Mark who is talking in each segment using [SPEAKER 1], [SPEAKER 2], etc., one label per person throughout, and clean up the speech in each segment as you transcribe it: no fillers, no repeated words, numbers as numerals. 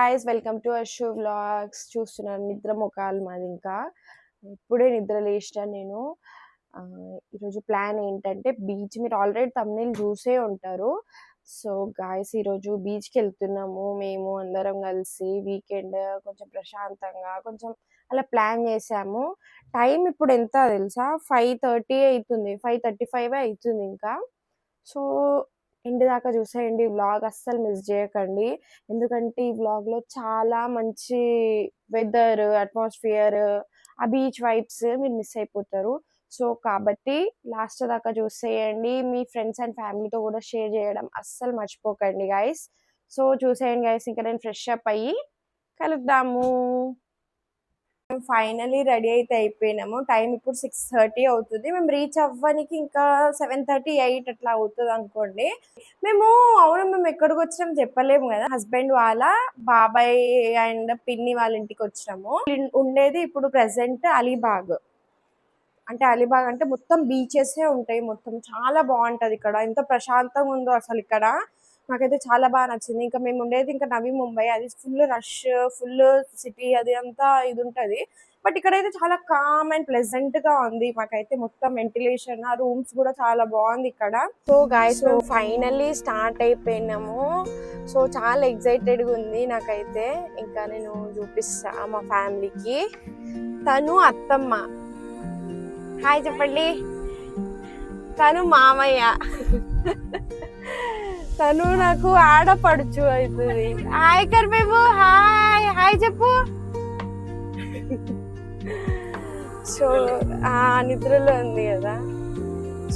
[SPEAKER 1] Guys, welcome to Ashu vlogs. చూస్తున్నారు నిద్ర ముఖాలు మాది. ఇంకా ఇప్పుడే నిద్ర లేచిన నేను. ఈరోజు ప్లాన్ ఏంటంటే బీచ్. మీరు ఆల్రెడీ తమ్నెయిల్ చూసే ఉంటారు. సో గాయస్, ఈరోజు బీచ్కి వెళ్తున్నాము మేము అందరం కలిసి. వీకెండ్ కొంచెం ప్రశాంతంగా కొంచెం అలా ప్లాన్ చేసాము. టైం ఇప్పుడు ఎంత తెలుసా? 5:30 అవుతుంది, 5:35 అవుతుంది ఇంకా. సో ఎండ్ దాకా చూసేయండి వ్లాగ్, అస్సలు మిస్ చేయకండి. ఎందుకంటే ఈ వ్లాగ్లో చాలా మంచి వెదర్, అట్మాస్ఫియర్, ఆ బీచ్ వైబ్స్ మీరు మిస్ అయిపోతారు. సో కాబట్టి లాస్ట్ దాకా చూసేయండి. మీ ఫ్రెండ్స్ అండ్ ఫ్యామిలీతో కూడా షేర్ చేయడం అస్సలు మర్చిపోకండి గైస్. సో చూసేయండి గైస్. ఇంకా నేను ఫ్రెష్ అప్ అయ్యి కలుద్దాము. ఫైనలీ రెడీ అయితే అయిపోయినాము. టైం ఇప్పుడు 6:30 అవుతుంది. మేము రీచ్ అవ్వడానికి ఇంకా 7:30, 8 అట్లా అవుతుంది అనుకోండి. మేము ఎక్కడికి వచ్చినాం చెప్పలేము కదా. హస్బెండ్ వాళ్ళ బాబాయ్ అండ్ పిన్ని వాళ్ళ ఇంటికి వచ్చినాము. ఉండేది ఇప్పుడు ప్రెసెంట్ అలీబాగ్. అంటే అలీబాగ్ అంటే మొత్తం బీచెసే ఉంటాయి. మొత్తం చాలా బాగుంటది ఇక్కడ. ఎంత ప్రశాంతంగా ఉందో అసలు ఇక్కడ. నాకైతే చాలా బాగా నచ్చింది. ఇంకా మేము ఉండేది ఇంకా నవీ ముంబై. అది ఫుల్ రష్, ఫుల్ సిటీ, అది అంతా ఇది ఉంటది. బట్ ఇక్కడైతే చాలా కామ్ అండ్ ప్లెజెంట్ గా ఉంది. మాకైతే మొత్తం వెంటిలేషన్, ఆ రూమ్స్ కూడా చాలా బాగుంది ఇక్కడ. సో గైస్, ఫైనల్లీ స్టార్ట్ అయిపోయినాము. సో చాలా ఎక్సైటెడ్ గా ఉంది నాకైతే. ఇంకా నేను చూపిస్తా మా ఫ్యామిలీకి. తను అత్తమ్మ, హాయ్ చెప్పండి. తను మామయ్య, తను నాకు ఆడపడుచు అవుతుంది. హాయ్ కర్ మేము, హాయ్ హాయ్ చెప్పు. సో నిద్రలో ఉంది కదా.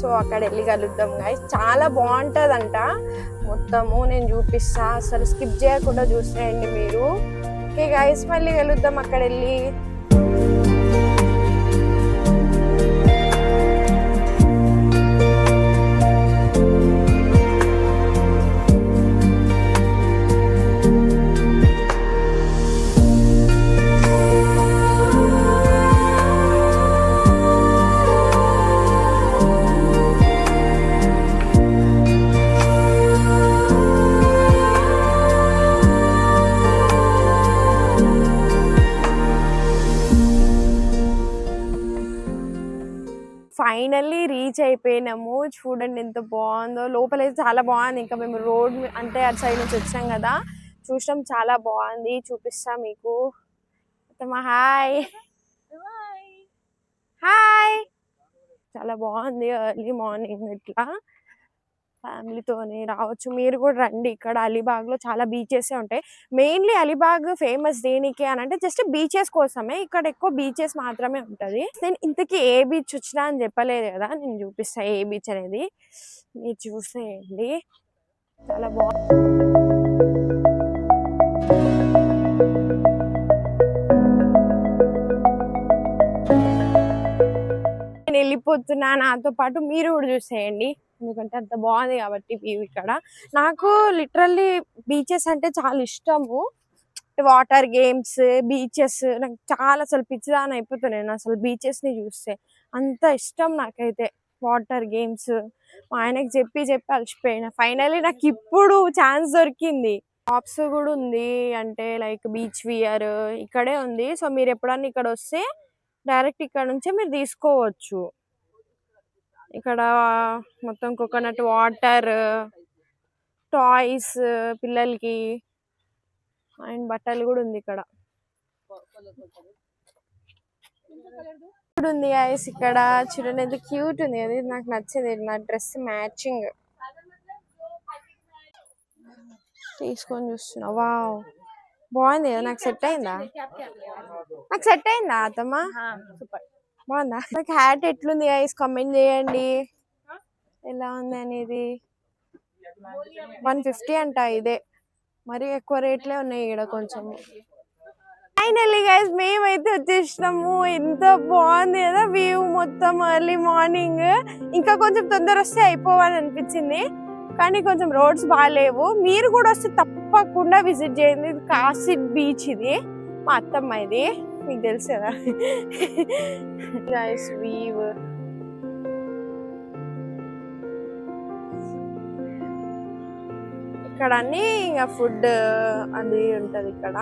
[SPEAKER 1] సో అక్కడ వెళ్ళి కలుద్దాం గైస్. చాలా బాగుంటుందంట మొత్తము. నేను చూపిస్తా, అసలు స్కిప్ చేయకుండా చూసేయండి మీరు. ఓకే గైస్, మళ్ళీ కలుద్దాం అక్కడ వెళ్ళి. ఫైనల్లీ రీచ్ అయిపోయినాము. చూడండి ఎంత బాగుందో. లోపలైతే చాలా బాగుంది. ఇంకా మేము రోడ్ అంటే అటు సైడ్ నుంచి వచ్చాం కదా, చూసాం. చాలా బాగుంది, చూపిస్తా మీకు. Hi hi. చాలా బాగుంది. ఎర్లీ మార్నింగ్ ఇట్లా ఫ్యామిలీతోని రావచ్చు. మీరు కూడా రండి. ఇక్కడ అలీబాగ్ లో చాలా బీచెస్ ఉంటాయి. మెయిన్లీ అలీబాగ్ ఫేమస్ దేనికి అని అంటే జస్ట్ బీచెస్ కోసమే. ఇక్కడ ఎక్కువ బీచెస్ మాత్రమే ఉంటది. నేను ఇంతకీ ఏ బీచ్ వచ్చినా అని చెప్పలేదు కదా, నేను చూపిస్తా ఏ బీచ్ అనేది. మీరు చూసేయండి, చాలా బాగుంది. నేను వెళ్ళిపోతున్నా, నాతో పాటు మీరు కూడా చూసేయండి. ఎందుకంటే అంత బాగుంది కాబట్టి వ్యూ ఇక్కడ. నాకు లిటరల్లీ బీచెస్ అంటే చాలా ఇష్టము. వాటర్ గేమ్స్, బీచెస్ నాకు చాలా, అసలు పిచ్చిదాని అయిపోతాను నేను అసలు బీచెస్ ని చూస్తే. అంత ఇష్టం నాకైతే వాటర్ గేమ్స్. మా ఆయనకి చెప్పి అలసిపోయినా. ఫైనల్లీ నాకు ఇప్పుడు ఛాన్స్ దొరికింది. షాప్స్ కూడా ఉంది, అంటే లైక్ బీచ్ వియర్ ఇక్కడే ఉంది. సో మీరు ఎప్పుడన్నా ఇక్కడ వస్తే డైరెక్ట్ ఇక్కడ నుంచే మీరు తీసుకోవచ్చు. ఇక్కడ మొత్తం కోకోనట్ వాటర్, టాయ్స్ పిల్లలకి, అండ్ బట్టలు కూడా ఉంది ఇక్కడ. ఉంది గైస్ ఇక్కడ. చూడండి ఎంత క్యూట్ ఉంది. అది నాకు నచ్చింది. నా డ్రెస్ మ్యాచింగ్ తీసుకొని చూస్తున్నా. వావ్, బాగుంది కదా. నాకు సెట్ అయిందా? అత్తమ్మ? బాగుందా? నాకు హ్యాట్ ఎట్లుంది గైస్ కామెంట్ చేయండి, ఎలా ఉంది అనేది. 150 అంట ఇదే. మరి ఎక్కువ రేట్లే ఉన్నాయి ఇక్కడ కొంచెం. ఫైనల్లీ గైస్, మేమైతే వచ్చేసినాము. ఎంత బాగుంది కదా వ్యూ మొత్తం. ఎర్లీ మార్నింగ్ ఇంకా కొంచెం తొందర వస్తే అయిపోవాలి అనిపించింది, కానీ కొంచెం రోడ్స్ బాగాలేవు. మీరు కూడా వస్తే తప్పకుండా విజిట్ చేయండి. ఇది కాసిడ్ బీచ్. ఇది మా అత్తమ్మ, ఇది మీకు తెలుసు కదా గైస్. వ్యూ ఇక్కడ ఇక్కడ అన్ని ఇంకా ఫుడ్ అది ఉంటది ఇక్కడ.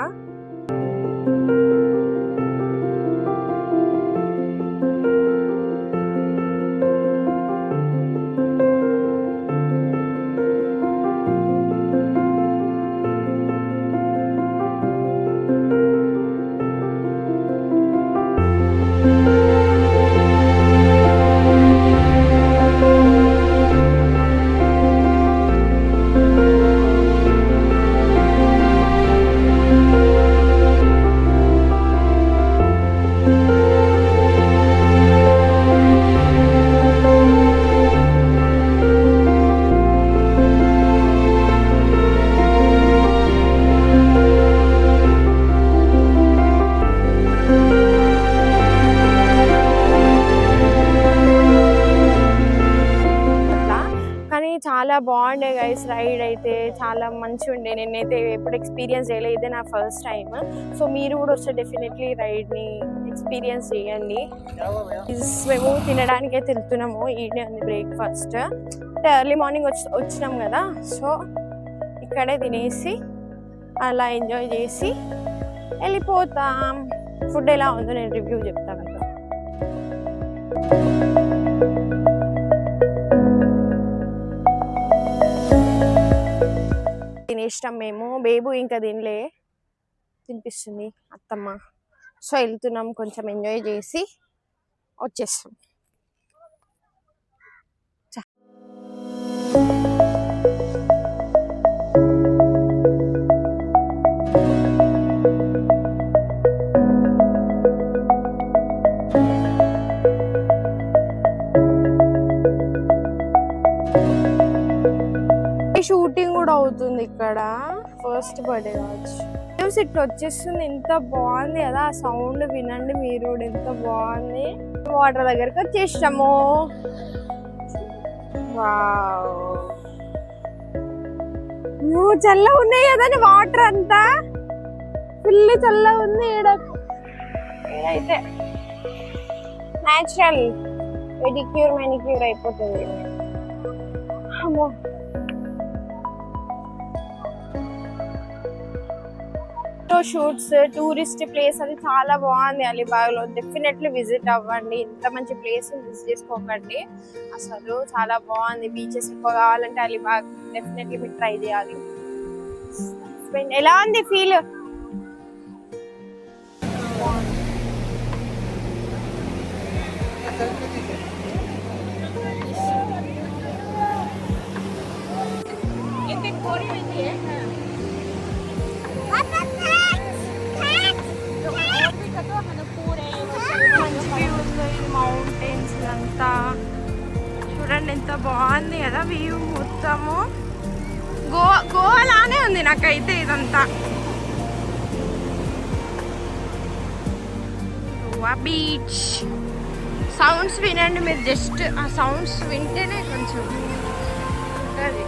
[SPEAKER 1] చాలా బాగుండే గైస్, రైడ్ అయితే చాలా మంచిగా ఉండే. నేనైతే ఎప్పుడు ఎక్స్పీరియన్స్ చేయలేదు, ఇదే నా ఫస్ట్ టైం. సో మీరు కూడా వస్తే డెఫినెట్లీ రైడ్ని ఎక్స్పీరియన్స్ చేయండి. మేము తినడానికి అయితే వెళ్తున్నాము, ఈడే ఉంది బ్రేక్ఫాస్ట్. ఎర్లీ మార్నింగ్ వచ్చినాం కదా, సో ఇక్కడే తినేసి అలా ఎంజాయ్ చేసి వెళ్ళిపోతాం. ఫుడ్ ఎలా ఉందో నేను రివ్యూ చెప్తాను. తినేస్తాం మేము, బేబు ఇంకా తినలే, తినిపిస్తుంది అత్తమ్మ. సో వెళ్తున్నాం, కొంచెం ఎంజాయ్ చేసి వచ్చేస్తాం. షూటింగ్ కూడా అవుతుంది ఇక్కడ, ఫస్ట్ బర్త్డే కావచ్చు. న్యూస్ ఇట్లా వచ్చేస్తుంది, ఎంత బాగుంది కదా, ఆ సౌండ్ వినండి మీరు కూడా, ఎంత బాగుంది. వాటర్ దగ్గరికి వచ్చేసాము. వావ్, చల్లగా ఉన్నాయి కదండి వాటర్ అంతా, ఫుల్ చల్లగా ఉంది. ఏడైతే న్యాచురల్ పెడిక్యూర్ మెనిక్యూర్ అయిపోతుంది. అమ్మో, షూట్స్, టూరిస్ట్ ప్లేస్ అది చాలా బాగుంది అలీబాగ్ లో. డెఫినెట్లీ విజిట్ అవ్వండి, ఇంత మంచి ప్లేస్ మిస్ చేసుకోకండి. అసలు చాలా బాగుంది. బీచెస్ ఎక్కువ కావాలంటే అలీబాగ్ డెఫినెట్లీ మీరు ట్రై చేయాలి. ఎలా ఉంది ఫీల్? మౌంటైన్స్ అంతా చూడండి, ఎంత బాగుంది కదా వ్యూ మొత్తము. గోవాలానే ఉంది నాకైతే ఇదంతా. గోవా బీచ్ సౌండ్స్ వినండి మీరు, జస్ట్ ఆ సౌండ్స్ వింటేనే కొంచెం ఉంటుంది.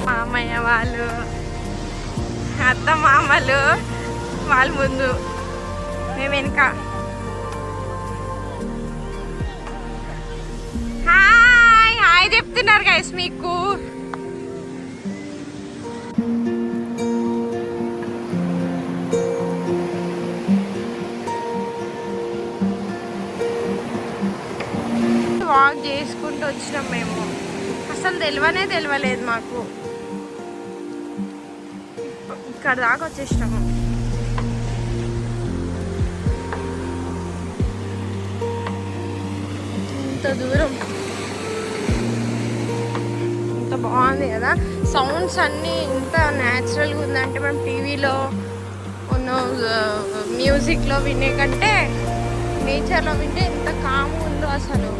[SPEAKER 1] మామయ్య వాళ్ళు, అత్త మామలు వాళ్ళ ముందు, మేము వెనుక. హాయ్ హాయ్ చెప్తున్నారు గైస్ మీకు. వాక్ చేసుకుంటూ వచ్చినాం మేము, అసలు తెలియలేదు మాకు. ఇక్కడ దాకా వచ్చేసినాము. ఇంత దూరం, ఇంత బాగుంది కదా. సౌండ్స్ అన్నీ ఇంత న్యాచురల్గా ఉందంటే మనం టీవీలో ఉన్న మ్యూజిక్లో వినే కంటే నేచర్లో వింటే ఎంత కామ్ ఉందో అసలు.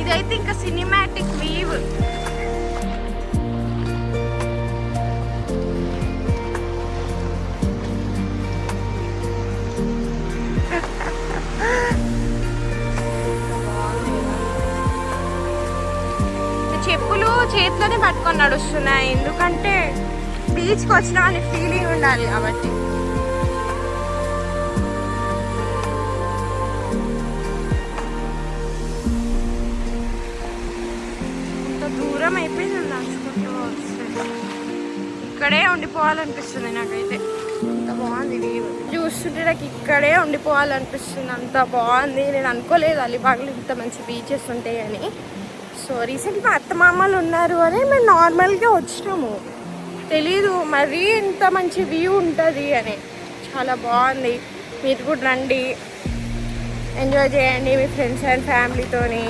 [SPEAKER 1] ఇదైతే ఇంకా సినిమాటిక్ వ్యూ. చెప్పులు చేతిలోనే పట్టుకొని నడుస్తున్నాయి, ఎందుకంటే బీచ్కి వచ్చినా అని ఫీలింగ్ ఉండాలి కాబట్టి. ఇంత దూరం అయిపోయింది నడుచుకుంటూ. ఇక్కడే ఉండిపోవాలనిపిస్తుంది నాకైతే. అంత బాగుంది వ్యూ చూస్తుంటే, నాకు ఇక్కడే ఉండిపోవాలనిపిస్తుంది. అంత బాగుంది. నేను అనుకోలేదు అలీబాగ్లో ఇంత మంచి బీచెస్ ఉంటాయని. సో రీసెంట్గా మా అత్తమామలు ఉన్నారు అని మేము నార్మల్గా వచ్చినాము, తెలీదు మరీ ఇంత మంచి వ్యూ ఉంటుంది అని. చాలా బాగుంది. మీరు కూడా రండి, ఎంజాయ్ చేయండి మీ ఫ్రెండ్స్ అండ్ ఫ్యామిలీతోని.